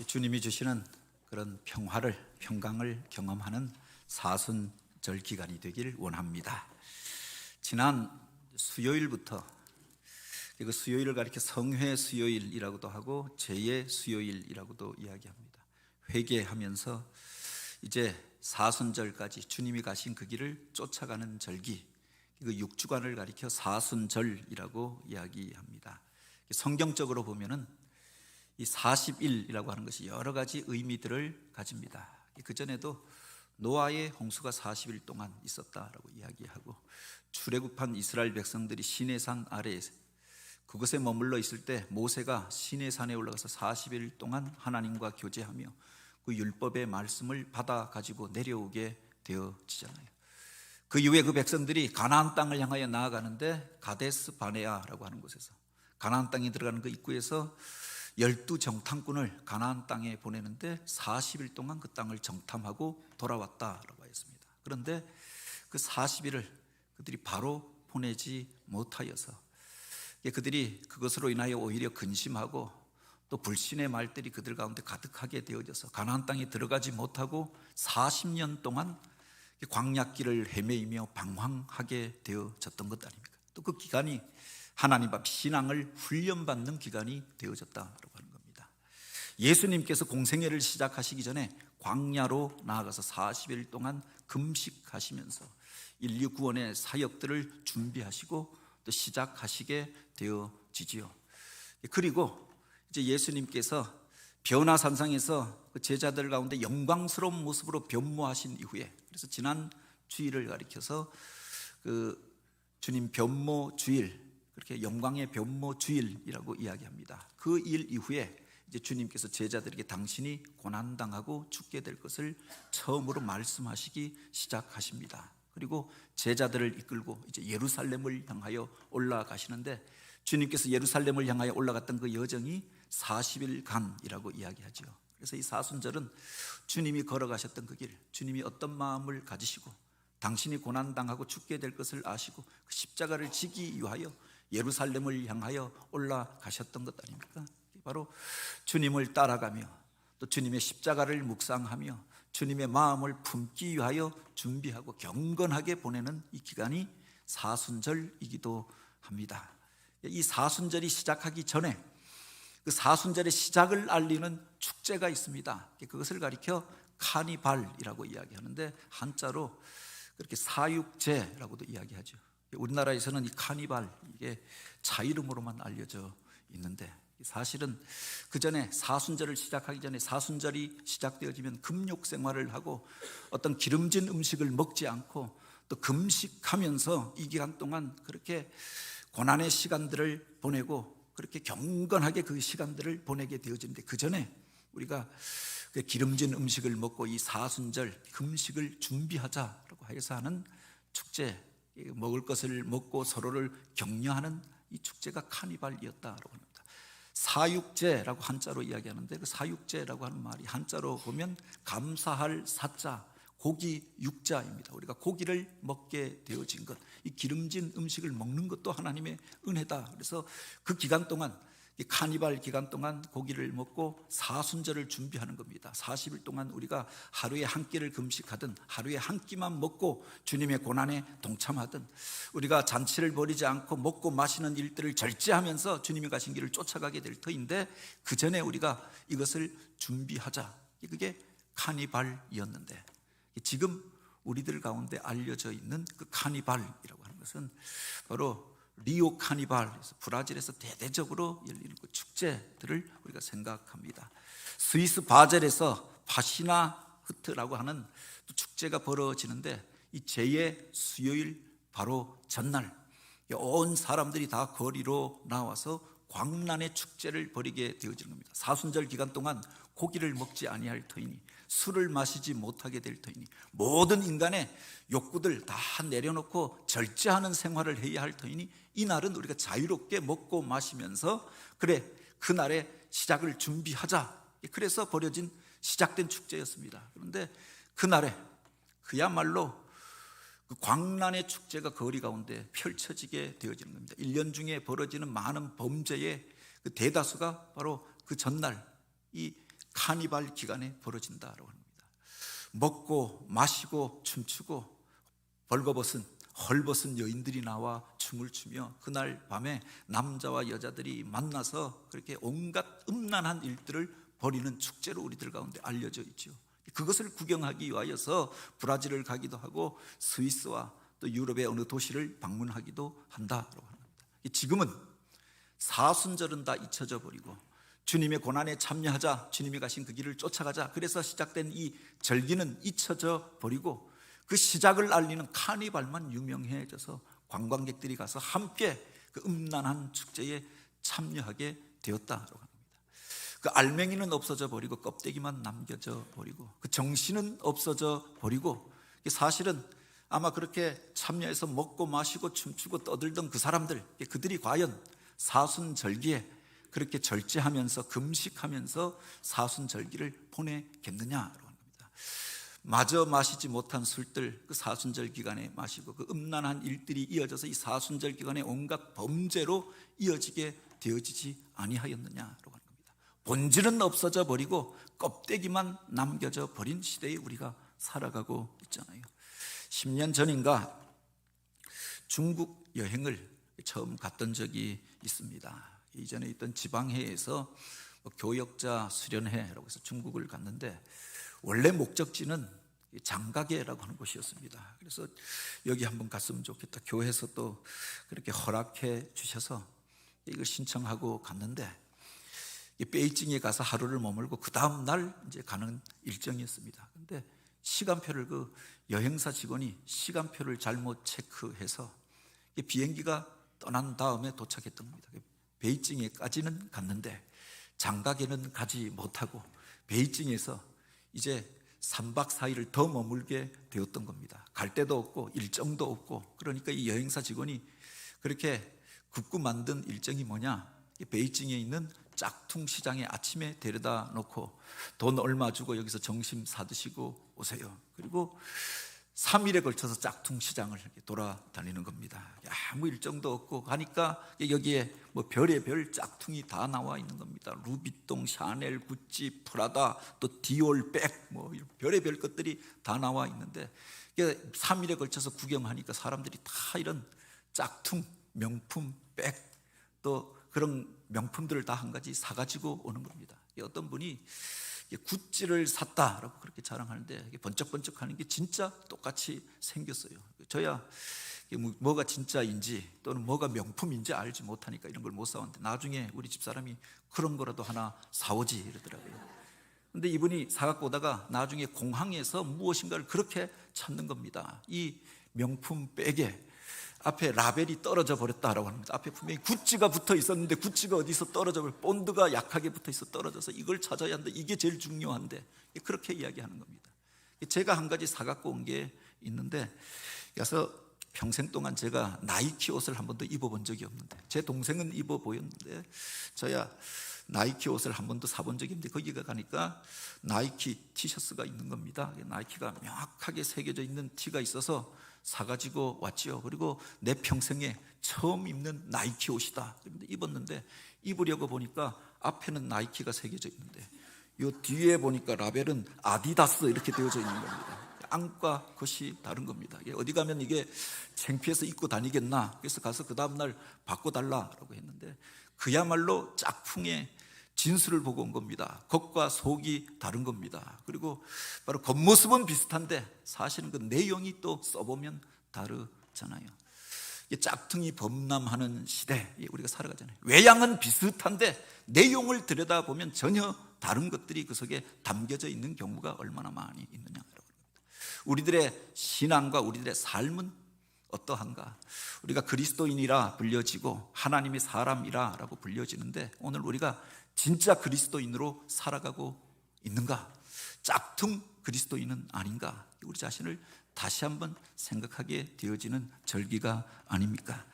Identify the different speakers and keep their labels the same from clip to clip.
Speaker 1: 주님이 주시는 그런 평강을 경험하는 사순절 기간이 되길 원합니다. 지난 수요일부터, 그 수요일을 가리켜 성회 수요일이라고도 하고 제의 수요일이라고도 이야기합니다. 회개하면서 이제 사순절까지 주님이 가신 그 길을 쫓아가는 절기, 그 6주간을 가리켜 사순절이라고 이야기합니다. 성경적으로 보면은 이 40일이라고 하는 것이 여러 가지 의미들을 가집니다. 그전에도 노아의 홍수가 40일 동안 있었다라고 이야기하고, 출애굽한 이스라엘 백성들이 시내산 아래에 그곳에 머물러 있을 때 모세가 시내산에 올라가서 40일 동안 하나님과 교제하며 그 율법의 말씀을 받아 가지고 내려오게 되어지잖아요. 그 이후에 그 백성들이 가나안 땅을 향하여 나아가는데 가데스 바네아라고 하는 곳에서, 가나안 땅에 들어가는 그 입구에서 12정탐꾼을 가나안 땅에 보내는데 40일 동안 그 땅을 정탐하고 돌아왔다라고 했습니다. 그런데 그 40일을 그들이 바로 보내지 못하여서 그들이 그것으로 인하여 오히려 근심하고 또 불신의 말들이 그들 가운데 가득하게 되어져서 가나안 땅에 들어가지 못하고 40년 동안 광야길을 헤매이며 방황하게 되어졌던 것 아닙니까? 또 그 기간이 하나님 앞 신앙을 훈련받는 기간이 되어졌다라고 하는 겁니다. 예수님께서 공생애를 시작하시기 전에 광야로 나아가서 40일 동안 금식하시면서 인류 구원의 사역들을 준비하시고 또 시작하시게 되어지지요. 그리고 이제 예수님께서 변화산상에서 그 제자들 가운데 영광스러운 모습으로 변모하신 이후에, 그래서 지난 주일을 가리켜서 그 주님 변모 주일, 그렇게 영광의 변모 주일이라고 이야기합니다. 그 일 이후에 이제 주님께서 제자들에게 당신이 고난당하고 죽게 될 것을 처음으로 말씀하시기 시작하십니다. 그리고 제자들을 이끌고 이제 예루살렘을 향하여 올라가시는데, 주님께서 예루살렘을 향하여 올라갔던 그 여정이 40일간이라고 이야기하죠. 그래서 이 사순절은 주님이 걸어가셨던 그 길, 주님이 어떤 마음을 가지시고 당신이 고난당하고 죽게 될 것을 아시고 그 십자가를 지기 위하여 예루살렘을 향하여 올라가셨던 것 아닙니까? 바로 주님을 따라가며 또 주님의 십자가를 묵상하며 주님의 마음을 품기 위하여 준비하고 경건하게 보내는 이 기간이 사순절이기도 합니다. 이 사순절이 시작하기 전에 그 사순절의 시작을 알리는 축제가 있습니다. 그것을 가리켜 카니발이라고 이야기하는데, 한자로 그렇게 사육제라고도 이야기하죠. 우리나라에서는 이 카니발, 이게 차 이름으로만 알려져 있는데, 사실은 그 전에 사순절을 시작하기 전에, 사순절이 시작되어지면 금욕 생활을 하고 어떤 기름진 음식을 먹지 않고 또 금식하면서 이 기간 동안 그렇게 고난의 시간들을 보내고 그렇게 경건하게 그 시간들을 보내게 되어지는데, 그 전에 우리가 그 기름진 음식을 먹고 이 사순절 금식을 준비하자라고 해서 하는 축제, 먹을 것을 먹고 서로를 격려하는 이 축제가 카니발이었다라고 합니다. 사육제라고 한자로 이야기하는데, 그 사육제라고 하는 말이 한자로 보면 감사할 사자, 고기 육자입니다. 우리가 고기를 먹게 되어진 것, 이 기름진 음식을 먹는 것도 하나님의 은혜다. 그래서 그 기간 동안, 이 카니발 기간 동안 고기를 먹고 사순절을 준비하는 겁니다. 40일 동안 우리가 하루에 한 끼를 금식하든 하루에 한 끼만 먹고 주님의 고난에 동참하든, 우리가 잔치를 벌이지 않고 먹고 마시는 일들을 절제하면서 주님이 가신 길을 쫓아가게 될 터인데, 그 전에 우리가 이것을 준비하자, 그게 카니발이었는데, 지금 우리들 가운데 알려져 있는 그 카니발이라고 하는 것은 바로 리오 카니발에서, 브라질에서 대대적으로 열리는 그 축제들을 우리가 생각합니다. 스위스 바젤에서 파시나흐트라고 하는 축제가 벌어지는데, 이 제2의 수요일 바로 전날 온 사람들이 다 거리로 나와서 광란의 축제를 벌이게 되어지는 겁니다. 사순절 기간 동안 고기를 먹지 아니할 터이니, 술을 마시지 못하게 될 터이니, 모든 인간의 욕구들 다 내려놓고 절제하는 생활을 해야 할 터이니, 이날은 우리가 자유롭게 먹고 마시면서 그래 그날의 시작을 준비하자, 그래서 벌어진 시작된 축제였습니다. 그런데 그날에 그야말로 그 광란의 축제가 거리 가운데 펼쳐지게 되어지는 겁니다. 1년 중에 벌어지는 많은 범죄의 그 대다수가 바로 그 전날 이 카니발 기간에 벌어진다라고 합니다. 먹고 마시고 춤추고 헐벗은 여인들이 나와 춤을 추며 그날 밤에 남자와 여자들이 만나서 그렇게 온갖 음란한 일들을 벌이는 축제로 우리들 가운데 알려져 있죠. 그것을 구경하기 위하여서 브라질을 가기도 하고 스위스와 또 유럽의 어느 도시를 방문하기도 한다라고 합니다. 지금은 사순절은 다 잊혀져 버리고 주님의 고난에 참여하자, 주님이 가신 그 길을 쫓아가자, 그래서 시작된 이 절기는 잊혀져 버리고 그 시작을 알리는 카니발만 유명해져서 관광객들이 가서 함께 그 음란한 축제에 참여하게 되었다라고 합니다. 그 알맹이는 없어져 버리고 껍데기만 남겨져 버리고 그 정신은 없어져 버리고, 사실은 아마 그렇게 참여해서 먹고 마시고 춤추고 떠들던 그 사람들, 그들이 과연 사순절기에 그렇게 절제하면서 금식하면서 사순절기를 보내겠느냐라고 합니다. 마저 마시지 못한 술들 그 사순절 기간에 마시고 그 음란한 일들이 이어져서 이 사순절 기간에 온갖 범죄로 이어지게 되어지지 아니하였느냐라고 하는 겁니다. 본질은 없어져 버리고 껍데기만 남겨져 버린 시대에 우리가 살아가고 있잖아요. 10년 전인가 중국 여행을 처음 갔던 적이 있습니다. 이전에 있던 지방회에서 교역자 수련회라고 해서 중국을 갔는데 원래 목적지는 장가계라고 하는 곳이었습니다. 그래서 여기 한번 갔으면 좋겠다, 교회에서 또 그렇게 허락해 주셔서 이걸 신청하고 갔는데 베이징에 가서 하루를 머물고 그 다음 날 이제 가는 일정이었습니다. 근데 시간표를 그 여행사 직원이 시간표를 잘못 체크해서 비행기가 떠난 다음에 도착했던 겁니다. 베이징에까지는 갔는데 장가계는 가지 못하고 베이징에서 이제 3박 4일을 더 머물게 되었던 겁니다. 갈 데도 없고 일정도 없고, 그러니까 이 여행사 직원이 그렇게 굳고 만든 일정이 뭐냐, 베이징에 있는 짝퉁 시장에 아침에 데려다 놓고 돈 얼마 주고 여기서 점심 사드시고 오세요. 그리고 3일에 걸쳐서 짝퉁 시장을 이렇게 돌아다니는 겁니다. 아무 일정도 없고 하니까 여기에 뭐 별의별 짝퉁이 다 나와 있는 겁니다. 루비통, 샤넬, 구찌, 프라다, 또 디올 백, 뭐 별의별 것들이 다 나와 있는데 3일에 걸쳐서 구경하니까 사람들이 다 이런 짝퉁 명품 백, 또 그런 명품들을 다 한 가지 사가지고 오는 겁니다. 어떤 분이 구찌를 샀다라고 그렇게 자랑하는데 번쩍번쩍하는 게 진짜 똑같이 생겼어요. 저야 뭐가 진짜인지 또는 뭐가 명품인지 알지 못하니까 이런 걸 못 사왔는데 나중에 우리 집사람이 그런 거라도 하나 사오지 이러더라고요. 근데 이분이 사갖고 오다가 나중에 공항에서 무엇인가를 그렇게 찾는 겁니다. 이 명품 백에 앞에 라벨이 떨어져 버렸다라고 합니다. 앞에 분명히 구찌가 붙어 있었는데 구찌가 어디서 떨어져 버려, 본드가 약하게 붙어 있어 떨어져서 이걸 찾아야 한다, 이게 제일 중요한데, 그렇게 이야기하는 겁니다. 제가 한 가지 사갖고 온 게 있는데, 그래서 평생 동안 제가 나이키 옷을 한 번도 입어본 적이 없는데, 제 동생은 입어 보였는데 저야 나이키 옷을 한 번도 사본 적이 없는데, 거기 가니까 나이키 티셔츠가 있는 겁니다. 나이키가 명확하게 새겨져 있는 티가 있어서 사가지고 왔지요. 그리고 내 평생에 처음 입는 나이키 옷이다. 입었는데 입으려고 보니까 앞에는 나이키가 새겨져 있는데 요 뒤에 보니까 라벨은 아디다스 이렇게 되어져 있는 겁니다. 안과 겉이 다른 겁니다. 어디 가면 이게 창피해서 입고 다니겠나, 그래서 가서 그 다음날 바꿔달라고 했는데 그야말로 짝퉁의 진수를 보고 온 겁니다. 겉과 속이 다른 겁니다. 그리고 바로 겉모습은 비슷한데 사실은 그 내용이 또 써보면 다르잖아요. 짝퉁이 범람하는 시대에 우리가 살아가잖아요. 외양은 비슷한데 내용을 들여다보면 전혀 다른 것들이 그 속에 담겨져 있는 경우가 얼마나 많이 있느냐라고 합니다. 우리들의 신앙과 우리들의 삶은 어떠한가? 우리가 그리스도인이라 불려지고 하나님의 사람이라고 불려지는데 오늘 우리가 진짜 그리스도인으로 살아가고 있는가? 짝퉁 그리스도인은 아닌가? 우리 자신을 다시 한번 생각하게 되어지는 절기가 아닙니까?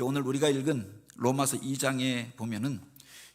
Speaker 1: 오늘 우리가 읽은 로마서 2장에 보면은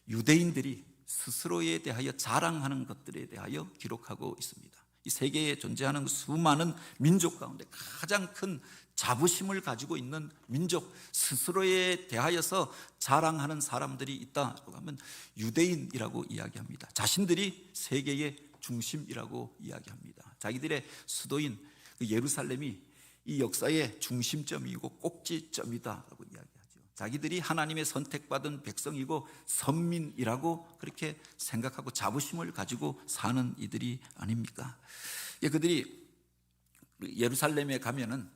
Speaker 1: 유대인들이 스스로에 대하여 자랑하는 것들에 대하여 기록하고 있습니다. 이 세계에 존재하는 수많은 민족 가운데 가장 큰 자부심을 가지고 있는 민족, 스스로에 대하여서 자랑하는 사람들이 있다고 하면 유대인이라고 이야기합니다. 자신들이 세계의 중심이라고 이야기합니다. 자기들의 수도인 예루살렘이 이 역사의 중심점이고 꼭지점이다라고 이야기합니다. 자기들이 하나님의 선택받은 백성이고 선민이라고 그렇게 생각하고 자부심을 가지고 사는 이들이 아닙니까? 그들이 예루살렘에 가면은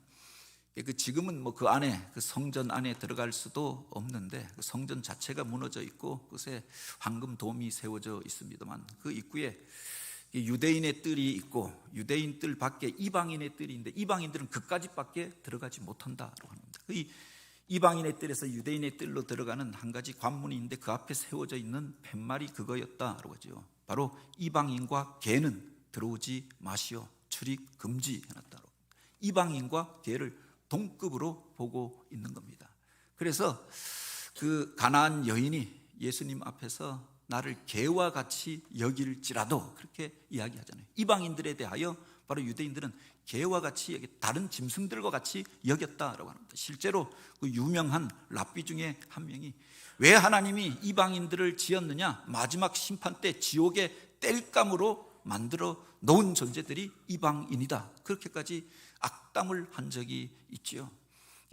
Speaker 1: 지금은 그 안에 그 성전 안에 들어갈 수도 없는데 그 성전 자체가 무너져 있고 그곳에 황금 돔이 세워져 있습니다만 그 입구에 유대인의 뜰이 있고 유대인 뜰 밖에 이방인의 뜰이 있는데 이방인들은 그까지밖에 들어가지 못한다고 합니다. 이방인의 뜰에서 유대인의 뜰로 들어가는 한 가지 관문이 있는데 그 앞에 세워져 있는 팻말이 그거였다고 하죠. 바로 이방인과 개는 들어오지 마시오, 출입 금지 해놨다고. 이방인과 개를 동급으로 보고 있는 겁니다. 그래서 그 가나안 여인이 예수님 앞에서 나를 개와 같이 여길지라도 그렇게 이야기하잖아요. 이방인들에 대하여 바로 유대인들은 개와 같이 다른 짐승들과 같이 여겼다라고 합니다. 실제로 그 유명한 랍비 중에 한 명이 왜 하나님이 이방인들을 지었느냐, 마지막 심판 때 지옥의 땔감으로 만들어 놓은 존재들이 이방인이다, 그렇게까지 악담을 한 적이 있지요.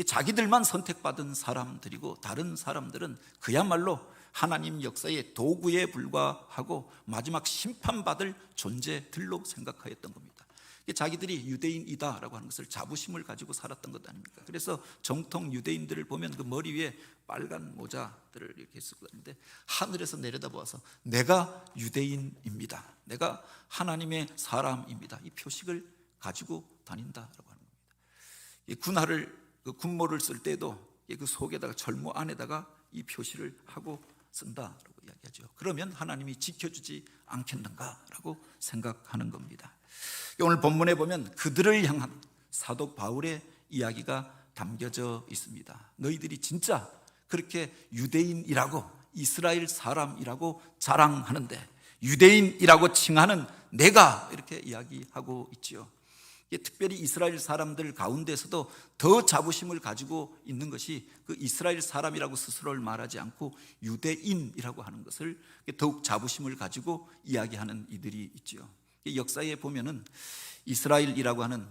Speaker 1: 자기들만 선택받은 사람들이고 다른 사람들은 그야말로 하나님 역사의 도구에 불과하고 마지막 심판받을 존재들로 생각하였던 겁니다. 자기들이 유대인이다라고 하는 것을 자부심을 가지고 살았던 것 아닙니까? 그래서 정통 유대인들을 보면 그 머리 위에 빨간 모자들을 이렇게 쓰고 다니는데 하늘에서 내려다보아서 내가 유대인입니다, 내가 하나님의 사람입니다, 이 표식을 가지고 다닌다라고 하는 겁니다. 이 군화를 그 군모를 쓸 때도 그 속에다가 절모 안에다가 이 표시를 하고 쓴다라고 이야기하죠. 그러면 하나님이 지켜주지 않겠는가라고 생각하는 겁니다. 오늘 본문에 보면 그들을 향한 사도 바울의 이야기가 담겨져 있습니다. 너희들이 진짜 그렇게 유대인이라고 이스라엘 사람이라고 자랑하는데 유대인이라고 칭하는 내가 이렇게 이야기하고 있지요. 특별히 이스라엘 사람들 가운데서도 더 자부심을 가지고 있는 것이 그 이스라엘 사람이라고 스스로를 말하지 않고 유대인이라고 하는 것을 더욱 자부심을 가지고 이야기하는 이들이 있지요. 역사에 보면은 이스라엘이라고 하는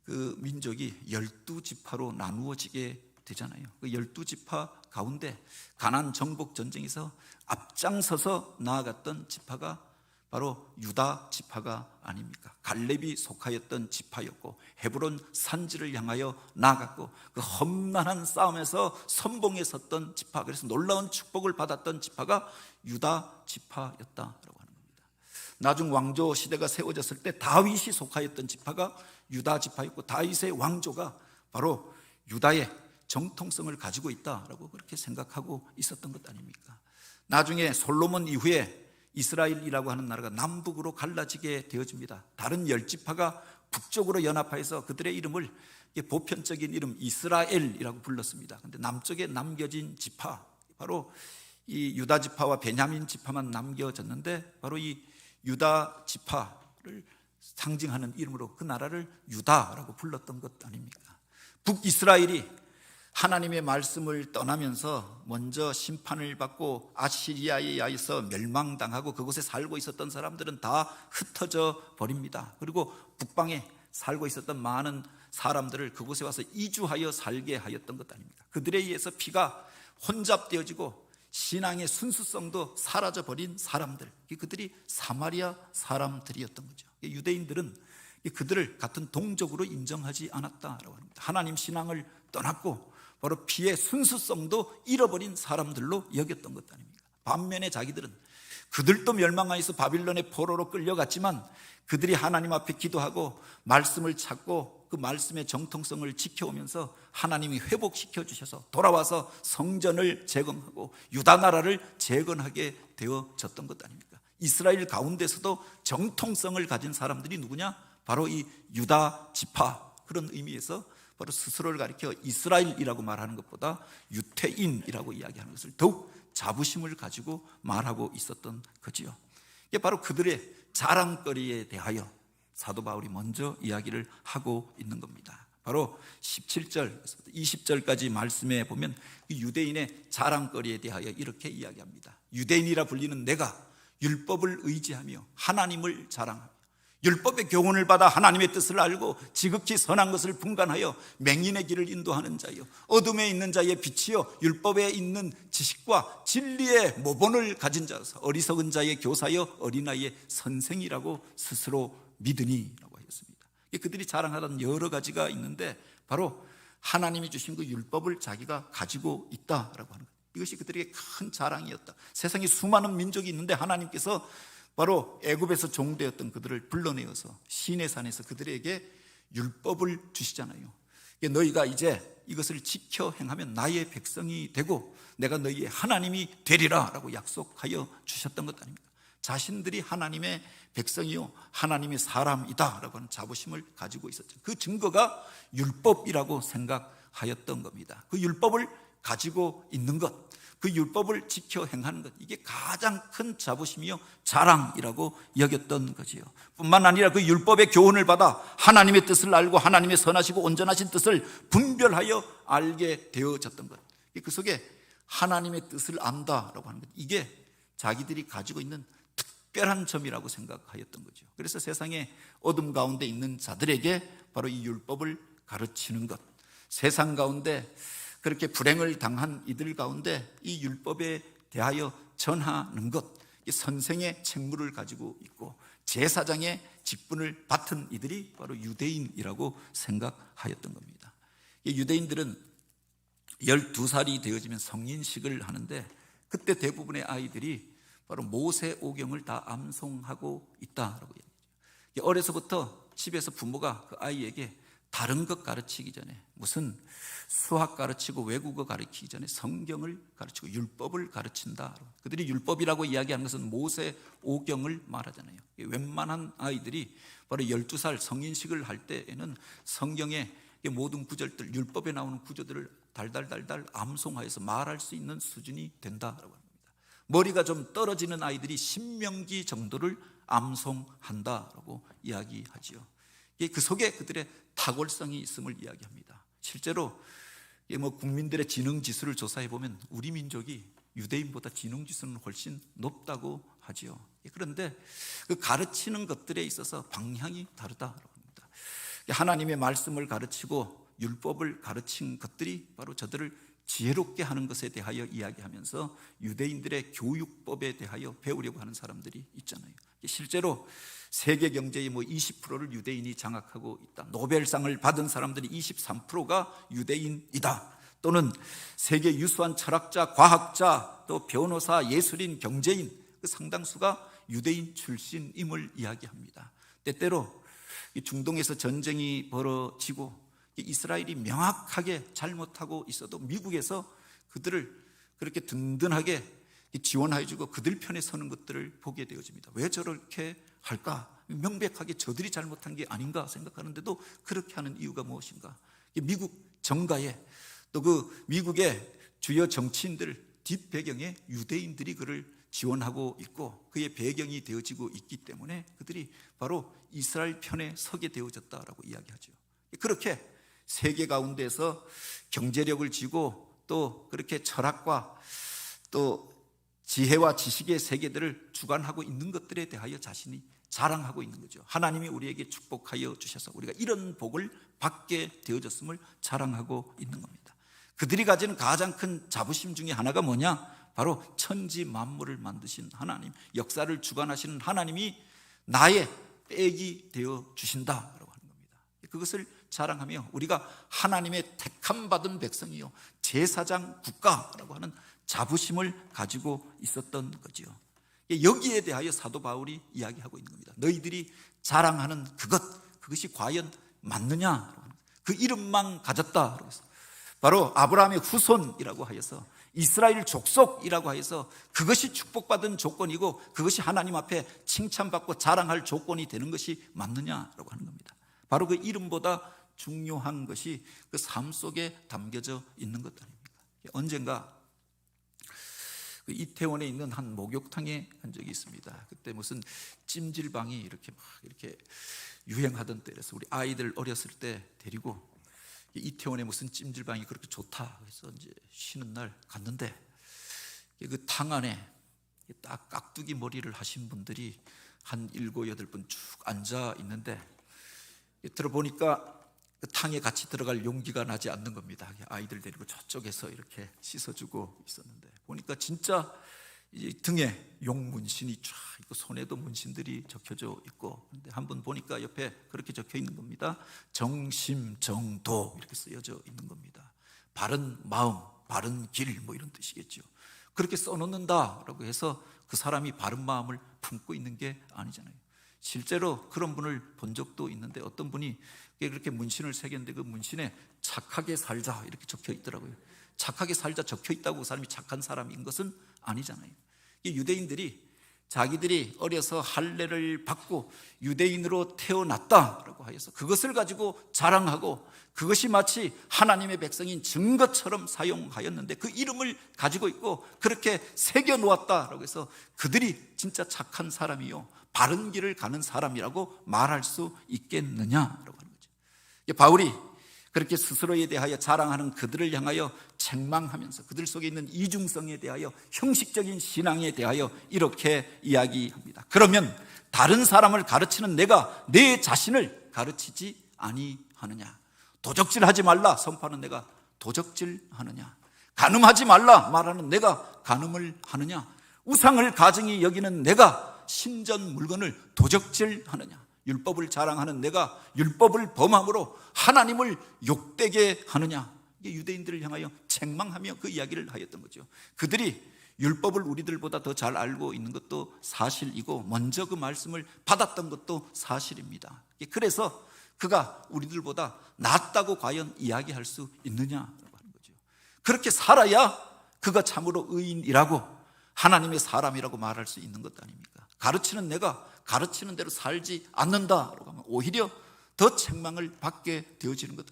Speaker 1: 그 민족이 12지파로 나누어지게 되잖아요. 그 12지파 가운데 가나안 정복 전쟁에서 앞장서서 나아갔던 지파가 바로 유다 지파가 아닙니까? 갈렙이 속하였던 지파였고 헤브론 산지를 향하여 나아갔고 그 험난한 싸움에서 선봉에 섰던 지파, 그래서 놀라운 축복을 받았던 지파가 유다 지파였다라고 하는 겁니다. 나중 왕조 시대가 세워졌을 때 다윗이 속하였던 지파가 유다 지파였고 다윗의 왕조가 바로 유다의 정통성을 가지고 있다라고 그렇게 생각하고 있었던 것 아닙니까? 나중에 솔로몬 이후에 이스라엘이라고 하는 나라가 남북으로 갈라지게 되어집니다. 다른 10지파가 북쪽으로 연합하여서 그들의 이름을 보편적인 이름 이스라엘이라고 불렀습니다. 그런데 남쪽에 남겨진 지파, 바로 이 유다 지파와 베냐민 지파만 남겨졌는데 바로 이 유다 지파를 상징하는 이름으로 그 나라를 유다라고 불렀던 것 아닙니까? 북이스라엘이 하나님의 말씀을 떠나면서 먼저 심판을 받고 아시리아에 의해서 멸망당하고 그곳에 살고 있었던 사람들은 다 흩어져 버립니다. 그리고 북방에 살고 있었던 많은 사람들을 그곳에 와서 이주하여 살게 하였던 것 아닙니까? 그들에 의해서 피가 혼잡되어지고 신앙의 순수성도 사라져버린 사람들, 그들이 사마리아 사람들이었던 거죠. 유대인들은 그들을 같은 동족으로 인정하지 않았다라고 합니다. 하나님 신앙을 떠났고 바로 피의 순수성도 잃어버린 사람들로 여겼던 것 아닙니까? 반면에 자기들은 그들도 멸망하여서 바빌론의 포로로 끌려갔지만 그들이 하나님 앞에 기도하고 말씀을 찾고 그 말씀의 정통성을 지켜오면서 하나님이 회복시켜 주셔서 돌아와서 성전을 재건하고 유다 나라를 재건하게 되어졌던 것 아닙니까? 이스라엘 가운데서도 정통성을 가진 사람들이 누구냐? 바로 이 유다 지파, 그런 의미에서 바로 스스로를 가리켜 이스라엘이라고 말하는 것보다 유태인이라고 이야기하는 것을 더욱 자부심을 가지고 말하고 있었던 거지요. 이게 바로 그들의 자랑거리에 대하여 사도 바울이 먼저 이야기를 하고 있는 겁니다. 바로 17절, 20절까지 말씀해 보면 유대인의 자랑거리에 대하여 이렇게 이야기합니다. 유대인이라 불리는 내가 율법을 의지하며 하나님을 자랑하며 율법의 교훈을 받아 하나님의 뜻을 알고 지극히 선한 것을 분간하여 맹인의 길을 인도하는 자여 어둠에 있는 자의 빛이여 율법에 있는 지식과 진리의 모본을 가진 자여서 어리석은 자의 교사여 어린아이의 선생이라고 스스로 믿으니 라고 하였습니다. 그들이 자랑하던 여러 가지가 있는데 바로 하나님이 주신 그 율법을 자기가 가지고 있다라고 하는 것, 이것이 그들에게 큰 자랑이었다. 세상에 수많은 민족이 있는데 하나님께서 바로 애굽에서 종되었던 그들을 불러내어서 시내산에서 그들에게 율법을 주시잖아요. 너희가 이제 이것을 지켜 행하면 나의 백성이 되고 내가 너희의 하나님이 되리라 라고 약속하여 주셨던 것 아닙니까? 자신들이 하나님의 백성이요 하나님의 사람이다 라고 하는 자부심을 가지고 있었죠. 그 증거가 율법이라고 생각하였던 겁니다. 그 율법을 가지고 있는 것, 그 율법을 지켜 행하는 것, 이게 가장 큰 자부심이요 자랑이라고 여겼던 거지요. 뿐만 아니라 그 율법의 교훈을 받아 하나님의 뜻을 알고 하나님의 선하시고 온전하신 뜻을 분별하여 알게 되어졌던 것, 그 속에 하나님의 뜻을 안다라고 하는 것, 이게 자기들이 가지고 있는 특별한 점이라고 생각하였던 거죠. 그래서 세상의 어둠 가운데 있는 자들에게 바로 이 율법을 가르치는 것, 세상 가운데 그렇게 불행을 당한 이들 가운데 이 율법에 대하여 전하는 것, 선생의 책무를 가지고 있고 제사장의 직분을 맡은 이들이 바로 유대인이라고 생각하였던 겁니다. 유대인들은 12살이 되어지면 성인식을 하는데 그때 대부분의 아이들이 바로 모세 오경을 다 암송하고 있다라고 얘기하죠. 어려서부터 집에서 부모가 그 아이에게 다른 것 가르치기 전에, 무슨 수학 가르치고 외국어 가르치기 전에 성경을 가르치고 율법을 가르친다. 그들이 율법이라고 이야기하는 것은 모세 오경을 말하잖아요. 웬만한 아이들이 바로 12살 성인식을 할 때에는 성경의 모든 구절들, 율법에 나오는 구절들을 달달달달 암송하여서 말할 수 있는 수준이 된다라고 합니다. 머리가 좀 떨어지는 아이들이 신명기 정도를 암송한다라고 이야기하지요. 그 속에 그들의 탁월성이 있음을 이야기합니다. 실제로 국민들의 지능 지수를 조사해 보면 우리 민족이 유대인보다 지능 지수는 훨씬 높다고 하지요. 그런데 그 가르치는 것들에 있어서 방향이 다르다고 합니다. 하나님의 말씀을 가르치고 율법을 가르친 것들이 바로 저들을 지혜롭게 하는 것에 대하여 이야기하면서 유대인들의 교육법에 대하여 배우려고 하는 사람들이 있잖아요. 실제로 세계 경제의 20%를 유대인이 장악하고 있다. 노벨상을 받은 사람들이 23%가 유대인이다. 또는 세계 유수한 철학자, 과학자, 또 변호사, 예술인, 경제인 그 상당수가 유대인 출신임을 이야기합니다. 때때로 중동에서 전쟁이 벌어지고 이스라엘이 명확하게 잘못하고 있어도 미국에서 그들을 그렇게 든든하게 지원해주고 그들 편에 서는 것들을 보게 되어집니다. 왜 저렇게 할까? 명백하게 저들이 잘못한 게 아닌가 생각하는데도 그렇게 하는 이유가 무엇인가? 미국 정가에 또 그 미국의 주요 정치인들 뒷배경에 유대인들이 그를 지원하고 있고 그의 배경이 되어지고 있기 때문에 그들이 바로 이스라엘 편에 서게 되어졌다라고 이야기하죠. 그렇게 세계 가운데서 경제력을 쥐고 또 그렇게 철학과 또 지혜와 지식의 세계들을 주관하고 있는 것들에 대하여 자신이 자랑하고 있는 거죠. 하나님이 우리에게 축복하여 주셔서 우리가 이런 복을 받게 되어졌음을 자랑하고 있는 겁니다. 그들이 가지는 가장 큰 자부심 중에 하나가 뭐냐? 바로 천지 만물을 만드신 하나님, 역사를 주관하시는 하나님이 나의 빽이 되어 주신다라고 하는 겁니다. 그것을 자랑하며 우리가 하나님의 택함 받은 백성이요 제사장 국가라고 하는 자부심을 가지고 있었던 거지요. 여기에 대하여 사도 바울이 이야기하고 있는 겁니다. 너희들이 자랑하는 그것이 과연 맞느냐? 그 이름만 가졌다. 바로 아브라함의 후손이라고 하여서 이스라엘 족속이라고 해서 그것이 축복받은 조건이고 그것이 하나님 앞에 칭찬받고 자랑할 조건이 되는 것이 맞느냐라고 하는 겁니다. 바로 그 이름보다 중요한 것이 그 삶 속에 담겨져 있는 것 아닙니까? 언젠가 그 이태원에 있는 한 목욕탕에 간 적이 있습니다. 그때 무슨 찜질방이 이렇게 유행하던 때라서 우리 아이들 어렸을 때 데리고 이태원에 무슨 찜질방이 그렇게 좋다 해서 이제 쉬는 날 갔는데, 그 탕 안에 딱 깍두기 머리를 하신 분들이 한 7, 8분 쭉 앉아 있는데, 들어보니까 그 탕에 같이 들어갈 용기가 나지 않는 겁니다. 아이들 데리고 저쪽에서 이렇게 씻어주고 있었는데, 보니까 진짜 이 등에 용 문신이 쫙 있고 손에도 문신들이 적혀져 있고, 근데 한번 보니까 옆에 그렇게 적혀 있는 겁니다. 정심정도 이렇게 쓰여져 있는 겁니다. 바른 마음, 바른 길 뭐 이런 뜻이겠죠. 그렇게 써놓는다라고 해서 그 사람이 바른 마음을 품고 있는 게 아니잖아요. 실제로 그런 분을 본 적도 있는데, 어떤 분이 그렇게 문신을 새겼는데 그 문신에 착하게 살자 이렇게 적혀 있더라고요. 착하게 살자 적혀 있다고 그 사람이 착한 사람인 것은 아니잖아요. 유대인들이 자기들이 어려서 할례를 받고 유대인으로 태어났다라고 하여서 그것을 가지고 자랑하고, 그것이 마치 하나님의 백성인 증거처럼 사용하였는데, 그 이름을 가지고 있고 그렇게 새겨놓았다라고 해서 그들이 진짜 착한 사람이요 바른 길을 가는 사람이라고 말할 수 있겠느냐라고 하는 거죠. 바울이 그렇게 스스로에 대하여 자랑하는 그들을 향하여 책망하면서 그들 속에 있는 이중성에 대하여, 형식적인 신앙에 대하여 이렇게 이야기합니다. 그러면 다른 사람을 가르치는 내가 내 자신을 가르치지 아니하느냐? 도적질하지 말라 선포하는 내가 도적질하느냐? 간음하지 말라 말하는 내가 간음을 하느냐? 우상을 가증히 여기는 내가 신전 물건을 도적질하느냐? 율법을 자랑하는 내가 율법을 범함으로 하나님을 욕되게 하느냐? 이게 유대인들을 향하여 책망하며 그 이야기를 하였던 거죠. 그들이 율법을 우리들보다 더 잘 알고 있는 것도 사실이고, 먼저 그 말씀을 받았던 것도 사실입니다. 그래서 그가 우리들보다 낫다고 과연 이야기할 수 있느냐라고 하는 거죠. 그렇게 살아야 그가 참으로 의인이라고, 하나님의 사람이라고 말할 수 있는 것 아닙니까? 가르치는 내가 가르치는 대로 살지 않는다라고 하면 오히려 더 책망을 받게 되어지는 것.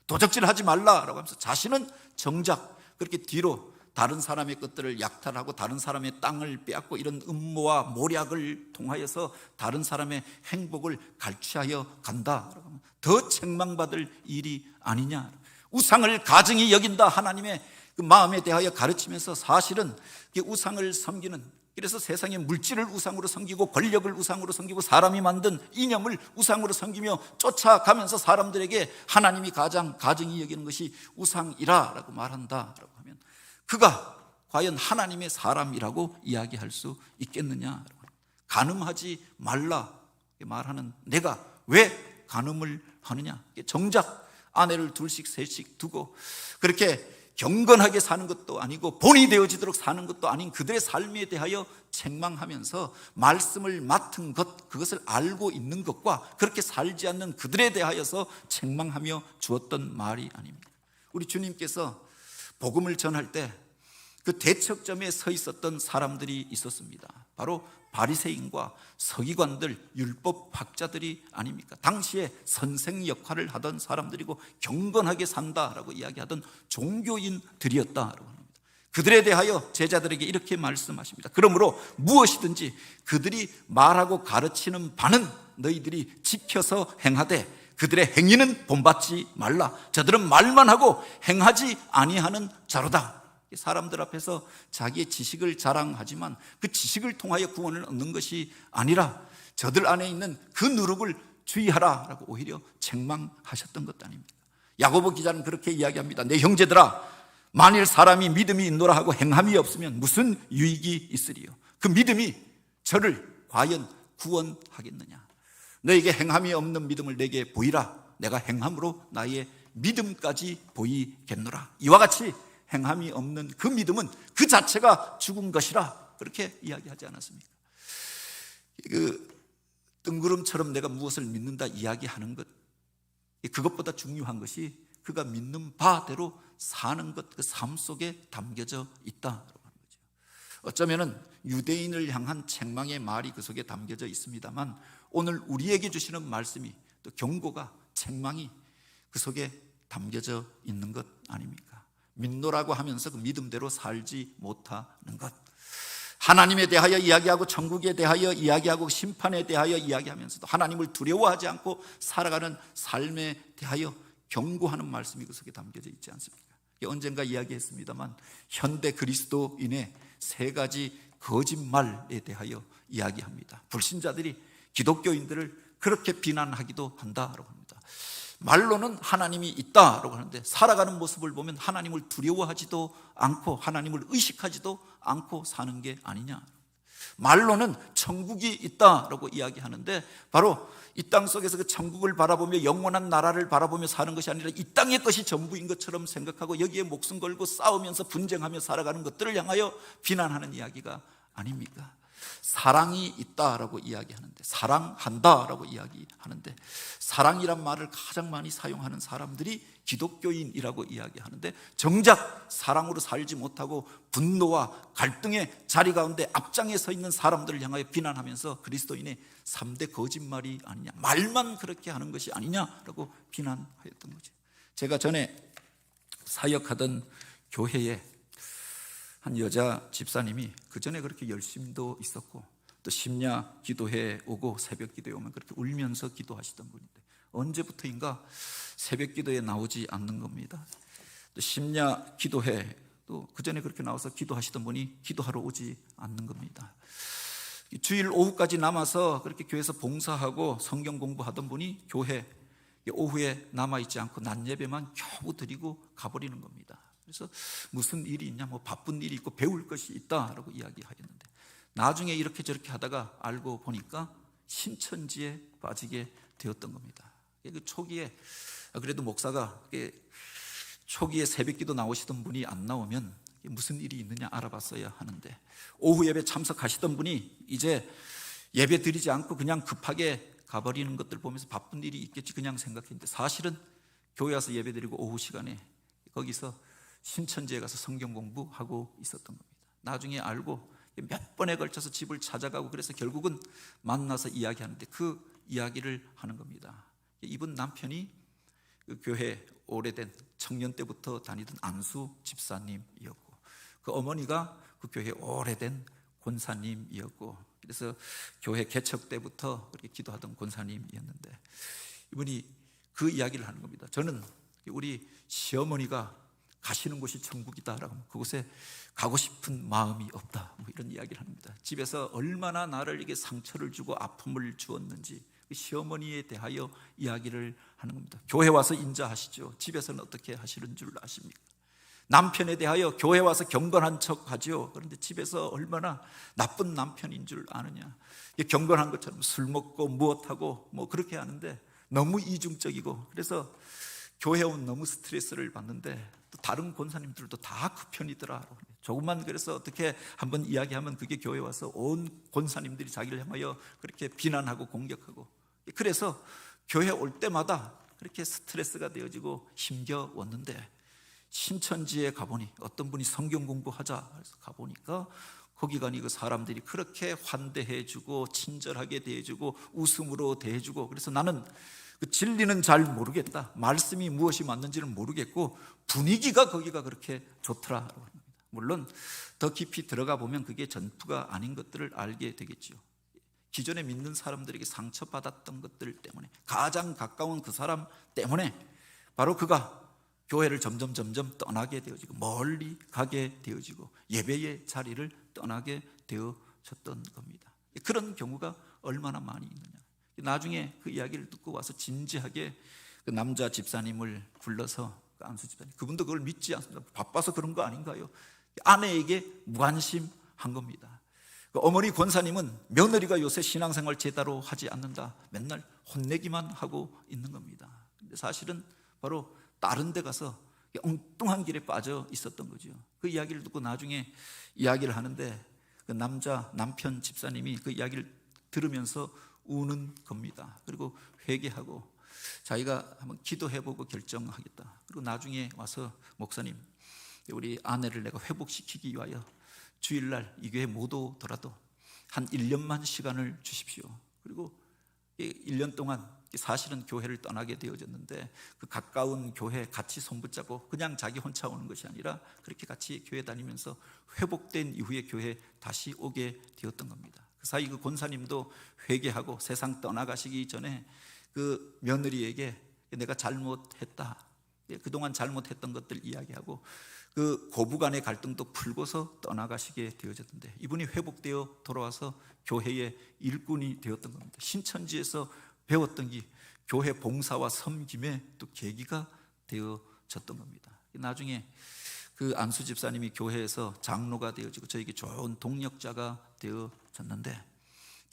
Speaker 1: 도적질하지 말라라고 하면서 자신은 정작 그렇게 뒤로 다른 사람의 것들을 약탈하고 다른 사람의 땅을 빼앗고 이런 음모와 모략을 통하여서 다른 사람의 행복을 갈취하여 간다라고 하면 더 책망받을 일이 아니냐. 우상을 가증히 여긴다 하나님의 그 마음에 대하여 가르치면서, 사실은 우상을 섬기는, 그래서 세상의 물질을 우상으로 섬기고 권력을 우상으로 섬기고 사람이 만든 이념을 우상으로 섬기며 쫓아가면서 사람들에게 하나님이 가장 가증히 여기는 것이 우상이라고 말한다라고 하면, 그가 과연 하나님의 사람이라고 이야기할 수 있겠느냐? 간음하지 말라 말하는 내가 왜 간음을 하느냐? 정작 아내를 둘씩 셋씩 두고 그렇게 경건하게 사는 것도 아니고 본이 되어지도록 사는 것도 아닌 그들의 삶에 대하여 책망하면서, 말씀을 맡은 것, 그것을 알고 있는 것과 그렇게 살지 않는 그들에 대하여서 책망하며 주었던 말이 아닙니까? 우리 주님께서 복음을 전할 때 그 대척점에 서 있었던 사람들이 있었습니다. 바로 바리새인과 서기관들, 율법학자들이 아닙니까? 당시에 선생 역할을 하던 사람들이고 경건하게 산다라고 이야기하던 종교인들이었다라고 합니다. 그들에 대하여 제자들에게 이렇게 말씀하십니다. 그러므로 무엇이든지 그들이 말하고 가르치는 바는 너희들이 지켜서 행하되 그들의 행위는 본받지 말라. 저들은 말만 하고 행하지 아니하는 자로다. 사람들 앞에서 자기의 지식을 자랑하지만 그 지식을 통하여 구원을 얻는 것이 아니라 저들 안에 있는 그 누룩을 주의하라라고 오히려 책망하셨던 것 아닙니까? 야고보 기자는 그렇게 이야기합니다. 내 형제들아, 만일 사람이 믿음이 있노라 하고 행함이 없으면 무슨 유익이 있으리요? 그 믿음이 저를 과연 구원하겠느냐? 너에게 행함이 없는 믿음을 내게 보이라. 내가 행함으로 나의 믿음까지 보이겠노라. 이와 같이 행함이 없는 그 믿음은 그 자체가 죽은 것이라, 그렇게 이야기하지 않았습니까? 그 뜬구름처럼 내가 무엇을 믿는다 이야기하는 것, 그것보다 중요한 것이 그가 믿는 바대로 사는 것, 그 삶 속에 담겨져 있다라고 하는 거죠. 어쩌면은 유대인을 향한 책망의 말이 그 속에 담겨져 있습니다만, 오늘 우리에게 주시는 말씀이, 또 경고가, 책망이 그 속에 담겨져 있는 것 아닙니까? 믿노라고 하면서 그 믿음대로 살지 못하는 것, 하나님에 대하여 이야기하고 천국에 대하여 이야기하고 심판에 대하여 이야기하면서도 하나님을 두려워하지 않고 살아가는 삶에 대하여 경고하는 말씀이 그 속에 담겨져 있지 않습니까? 언젠가 이야기했습니다만 현대 그리스도인의 세 가지 거짓말에 대하여 이야기합니다. 불신자들이 기독교인들을 그렇게 비난하기도 한다라고 합니다. 말로는 하나님이 있다라고 하는데 살아가는 모습을 보면 하나님을 두려워하지도 않고 하나님을 의식하지도 않고 사는 게 아니냐. 말로는 천국이 있다라고 이야기하는데 바로 이 땅 속에서 그 천국을 바라보며 영원한 나라를 바라보며 사는 것이 아니라 이 땅의 것이 전부인 것처럼 생각하고 여기에 목숨 걸고 싸우면서 분쟁하며 살아가는 것들을 향하여 비난하는 이야기가 아닙니까? 사랑이 있다라고 이야기하는데, 사랑한다라고 이야기하는데, 사랑이란 말을 가장 많이 사용하는 사람들이 기독교인이라고 이야기하는데, 정작 사랑으로 살지 못하고 분노와 갈등의 자리 가운데 앞장에 서 있는 사람들을 향하여 비난하면서 그리스도인의 3대 거짓말이 아니냐, 말만 그렇게 하는 것이 아니냐라고 비난하였던 거죠. 제가 전에 사역하던 교회에 한 여자 집사님이 그 전에 그렇게 열심도 있었고 또 심야 기도회 오고 새벽 기도에 오면 그렇게 울면서 기도하시던 분인데 언제부터인가 새벽 기도에 나오지 않는 겁니다. 또 심야 기도회 또 그 전에 그렇게 나와서 기도하시던 분이 기도하러 오지 않는 겁니다. 주일 오후까지 남아서 그렇게 교회에서 봉사하고 성경 공부하던 분이 교회 오후에 남아있지 않고 낮 예배만 겨우 드리고 가버리는 겁니다. 그래서 무슨 일이 있냐, 뭐 바쁜 일이 있고 배울 것이 있다라고 이야기하였는데 나중에 이렇게 저렇게 하다가 알고 보니까 신천지에 빠지게 되었던 겁니다. 그 초기에 그래도 목사가 초기에 새벽기도 나오시던 분이 안 나오면 무슨 일이 있느냐 알아봤어야 하는데 오후 예배 참석하시던 분이 이제 예배 드리지 않고 그냥 급하게 가버리는 것들 보면서 바쁜 일이 있겠지 그냥 생각했는데 사실은 교회 와서 예배 드리고 오후 시간에 거기서 신천지에 가서 성경 공부하고 있었던 겁니다. 나중에 알고 몇 번에 걸쳐서 집을 찾아가고 그래서 결국은 만나서 이야기하는데 그 이야기를 하는 겁니다. 이분 남편이 그 교회 오래된 청년 때부터 다니던 안수 집사님이었고 그 어머니가 그 교회 오래된 권사님이었고 그래서 교회 개척 때부터 그렇게 기도하던 권사님이었는데 이분이 그 이야기를 하는 겁니다. 저는 우리 시어머니가 가시는 곳이 천국이다라고 하면 그곳에 가고 싶은 마음이 없다, 뭐 이런 이야기를 합니다. 집에서 얼마나 나를 이게 상처를 주고 아픔을 주었는지 시어머니에 대하여 이야기를 하는 겁니다. 교회 와서 인자하시죠. 집에서는 어떻게 하시는 줄 아십니까? 남편에 대하여 교회 와서 경건한 척 하죠. 그런데 집에서 얼마나 나쁜 남편인 줄 아느냐. 경건한 것처럼 술 먹고 무엇하고 뭐 그렇게 하는데 너무 이중적이고 그래서 교회 오면 너무 스트레스를 받는데 또 다른 권사님들도 다 그 편이더라. 조금만 그래서 어떻게 한번 이야기하면 그게 교회 와서 온 권사님들이 자기를 향하여 그렇게 비난하고 공격하고 그래서 교회 올 때마다 그렇게 스트레스가 되어지고 힘겨웠는데 신천지에 가보니 어떤 분이 성경 공부하자 해서 가보니까 거기 가니 그 사람들이 그렇게 환대해주고 친절하게 대해주고 웃음으로 대해주고 그래서 나는 그 진리는 잘 모르겠다. 말씀이 무엇이 맞는지는 모르겠고 분위기가 거기가 그렇게 좋더라라고 합니다. 물론 더 깊이 들어가 보면 그게 전부가 아닌 것들을 알게 되겠죠. 기존에 믿는 사람들에게 상처받았던 것들 때문에 가장 가까운 그 사람 때문에 바로 그가 교회를 점점 떠나게 되어지고 멀리 가게 되어지고 예배의 자리를 떠나게 되어졌던 겁니다. 그런 경우가 얼마나 많이 있느냐. 나중에 그 이야기를 듣고 와서 진지하게 그 남자 집사님을 불러서 그 안수 집사님 그분도 그걸 믿지 않습니다. 바빠서 그런 거 아닌가요? 아내에게 무관심한 겁니다. 그 어머니 권사님은 며느리가 요새 신앙생활 제대로 하지 않는다 맨날 혼내기만 하고 있는 겁니다. 근데 사실은 바로 다른 데 가서 엉뚱한 길에 빠져 있었던 거죠. 그 이야기를 듣고 나중에 이야기를 하는데 그 남편 집사님이 그 이야기를 들으면서 우는 겁니다. 그리고 회개하고 자기가 한번 기도해보고 결정하겠다. 그리고 나중에 와서 목사님 우리 아내를 내가 회복시키기 위하여 주일날 이 교회 못 오더라도 한 1년만 시간을 주십시오. 그리고 1년 동안 사실은 교회를 떠나게 되어졌는데 그 가까운 교회 같이 손붙잡고 그냥 자기 혼자 오는 것이 아니라 그렇게 같이 교회 다니면서 회복된 이후에 교회에 다시 오게 되었던 겁니다. 그 사이 그 권사님도 회개하고 세상 떠나가시기 전에 그 며느리에게 내가 잘못했다, 그동안 잘못했던 것들 이야기하고 그 고부간의 갈등도 풀고서 떠나가시게 되어졌는데 이분이 회복되어 돌아와서 교회의 일꾼이 되었던 겁니다. 신천지에서 배웠던 게 교회 봉사와 섬김의 또 계기가 되어졌던 겁니다. 나중에 그 안수 집사님이 교회에서 장로가 되어지고 저에게 좋은 동력자가 되어졌는데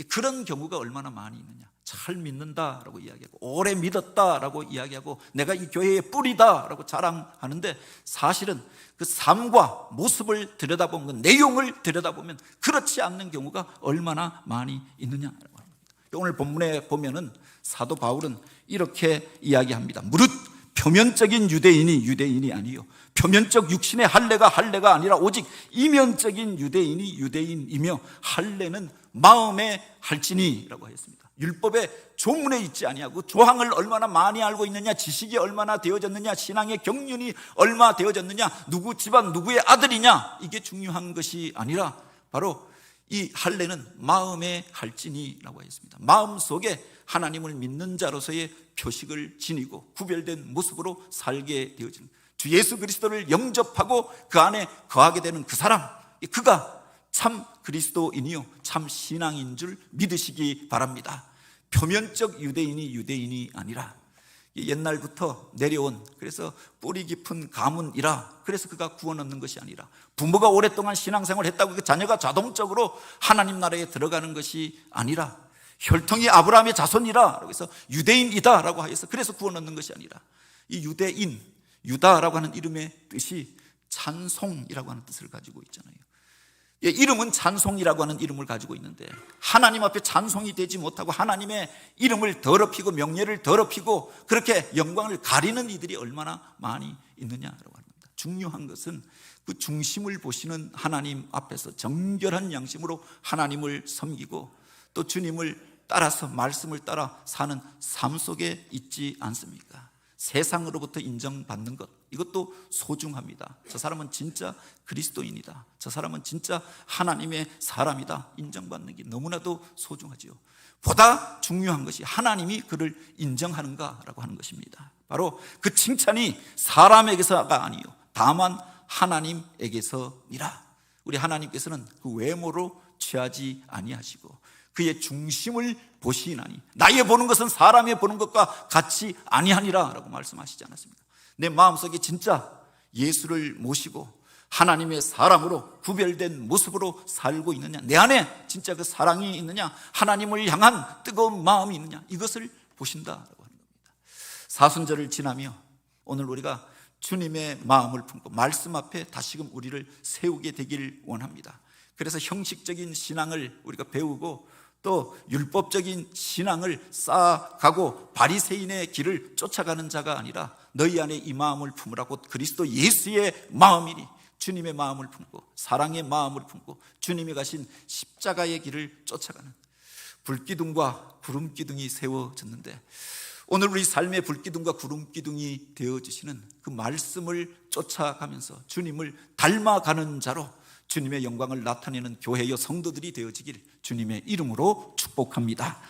Speaker 1: 그런 경우가 얼마나 많이 있느냐. 잘 믿는다라고 이야기하고 오래 믿었다라고 이야기하고 내가 이 교회의 뿌리다라고 자랑하는데 사실은 그 삶과 모습을 들여다보면 그 내용을 들여다보면 그렇지 않는 경우가 얼마나 많이 있느냐라고 합니다. 오늘 본문에 보면은 사도 바울은 이렇게 이야기합니다. 무릇 표면적인 유대인이 유대인이 아니요 표면적 육신의 할례가 할례가 아니라 오직 이면적인 유대인이 유대인이며 할례는 마음의 할지니라고 했습니다. 율법의 조문에 있지 아니하고 조항을 얼마나 많이 알고 있느냐, 지식이 얼마나 되어졌느냐, 신앙의 경륜이 얼마 되어졌느냐, 누구 집안 누구의 아들이냐, 이게 중요한 것이 아니라 바로 이 할례는 마음의 할지니라고 했습니다. 마음 속에 하나님을 믿는 자로서의 표식을 지니고 구별된 모습으로 살게 되어지는 주 예수 그리스도를 영접하고 그 안에 거하게 되는 그 사람, 그가 참 그리스도인이요 참 신앙인 줄 믿으시기 바랍니다. 표면적 유대인이 유대인이 아니라 옛날부터 내려온, 그래서 뿌리 깊은 가문이라 그래서 그가 구원 얻는 것이 아니라 부모가 오랫동안 신앙생활을 했다고 그 자녀가 자동적으로 하나님 나라에 들어가는 것이 아니라 혈통이 아브라함의 자손이라 그래서 유대인이다라고 하여서 그래서 구원 얻는 것이 아니라 이 유대인, 유다라고 하는 이름의 뜻이 찬송이라고 하는 뜻을 가지고 있잖아요. 이름은 찬송이라고 하는 이름을 가지고 있는데 하나님 앞에 찬송이 되지 못하고 하나님의 이름을 더럽히고 명예를 더럽히고 그렇게 영광을 가리는 이들이 얼마나 많이 있느냐라고 합니다. 중요한 것은 그 중심을 보시는 하나님 앞에서 정결한 양심으로 하나님을 섬기고 또 주님을 따라서 말씀을 따라 사는 삶 속에 있지 않습니까? 세상으로부터 인정받는 것, 이것도 소중합니다. 저 사람은 진짜 그리스도인이다, 저 사람은 진짜 하나님의 사람이다, 인정받는 게 너무나도 소중하지요. 보다 중요한 것이 하나님이 그를 인정하는가라고 하는 것입니다. 바로 그 칭찬이 사람에게서가 아니요 다만 하나님에게서니라. 우리 하나님께서는 그 외모로 취하지 아니하시고 그의 중심을 보시나니 나의 보는 것은 사람의 보는 것과 같이 아니하니라 라고 말씀하시지 않았습니까? 내 마음속에 진짜 예수를 모시고 하나님의 사람으로 구별된 모습으로 살고 있느냐, 내 안에 진짜 그 사랑이 있느냐, 하나님을 향한 뜨거운 마음이 있느냐, 이것을 보신다라고 하는 겁니다. 사순절을 지나며 오늘 우리가 주님의 마음을 품고 말씀 앞에 다시금 우리를 세우게 되길 원합니다. 그래서 형식적인 신앙을 우리가 배우고 또 율법적인 신앙을 쌓아가고 바리새인의 길을 쫓아가는 자가 아니라 너희 안에 이 마음을 품으라고 그리스도 예수의 마음이니 주님의 마음을 품고 사랑의 마음을 품고 주님이 가신 십자가의 길을 쫓아가는 불기둥과 구름기둥이 세워졌는데 오늘 우리 삶의 불기둥과 구름기둥이 되어주시는 그 말씀을 쫓아가면서 주님을 닮아가는 자로 주님의 영광을 나타내는 교회여 성도들이 되어지길 주님의 이름으로 축복합니다.